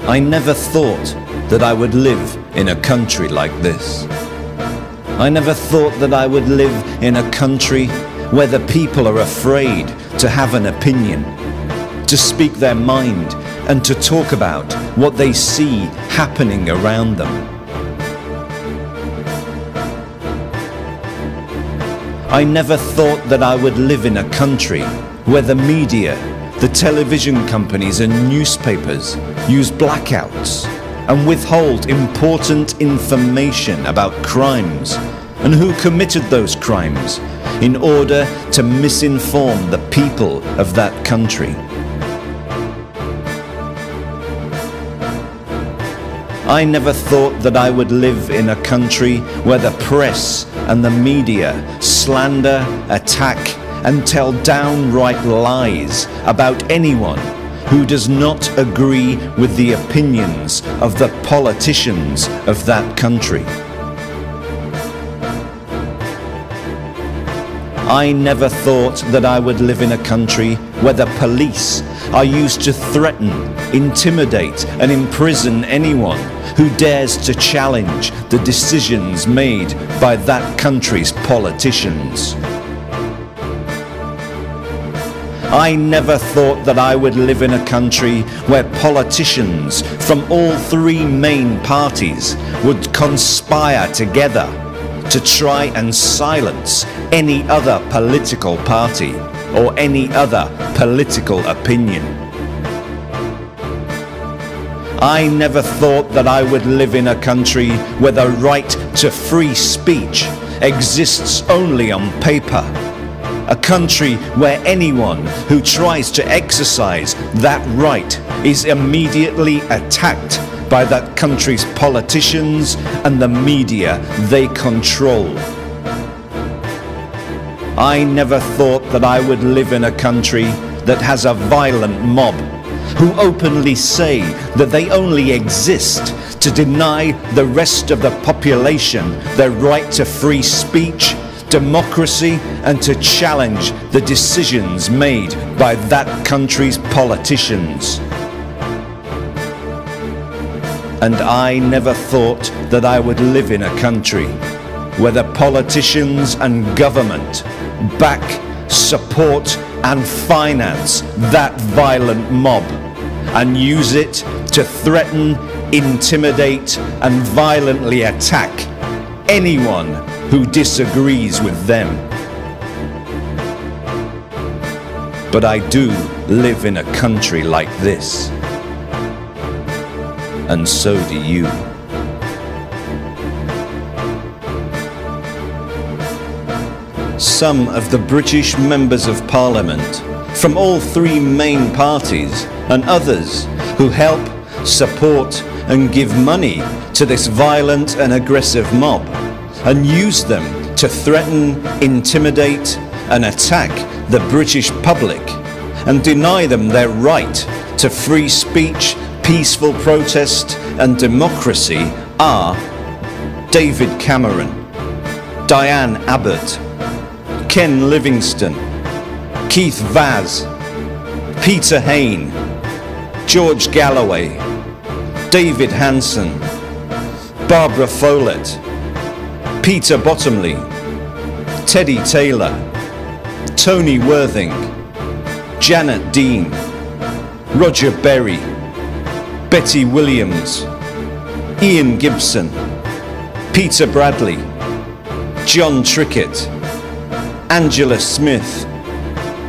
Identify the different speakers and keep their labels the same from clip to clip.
Speaker 1: I never thought that I would live in a country like this. I never thought that I would live in a country where the people are afraid to have an opinion, to speak their mind, and to talk about what they see happening around them. I never thought that I would live in a country where the media, the television companies and newspapers use blackouts and withhold important information about crimes and who committed those crimes in order to misinform the people of that country. I never thought that I would live in a country where the press and the media slander, attack, and tell downright lies about anyone who does not agree with the opinions of the politicians of that country. I never thought that I would live in a country where the police are used to threaten, intimidate, and imprison anyone who dares to challenge the decisions made by that country's politicians. I never thought that I would live in a country where politicians from all three main parties would conspire together to try and silence any other political party or any other political opinion. I never thought that I would live in a country where the right to free speech exists only on paper. A country where anyone who tries to exercise that right is immediately attacked by that country's politicians and the media they control. I never thought that I would live in a country that has a violent mob who openly say that they only exist to deny the rest of the population their right to free speech, democracy, and to challenge the decisions made by that country's politicians. And I never thought that I would live in a country where the politicians and government back, support, and finance that violent mob and use it to threaten, intimidate, and violently attack anyone who disagrees with them. But I do live in a country like this. And so do you. Some of the British members of Parliament from all three main parties and others who help, support and give money to this violent and aggressive mob and use them to threaten, intimidate and attack the British public and deny them their right to free speech, peaceful protest and democracy are David Cameron, Diane Abbott, Ken Livingstone, Keith Vaz, Peter Hain, George Galloway, David Hanson, Barbara Follett, Peter Bottomley, Teddy Taylor, Tony Worthing, Janet Dean, Roger Berry, Betty Williams, Ian Gibson, Peter Bradley, John Trickett, Angela Smith,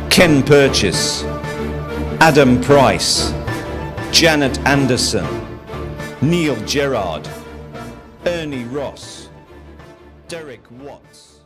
Speaker 1: Ken Purchase, Adam Price, Janet Anderson, Neil Gerard, Ernie Ross, Derek Watts.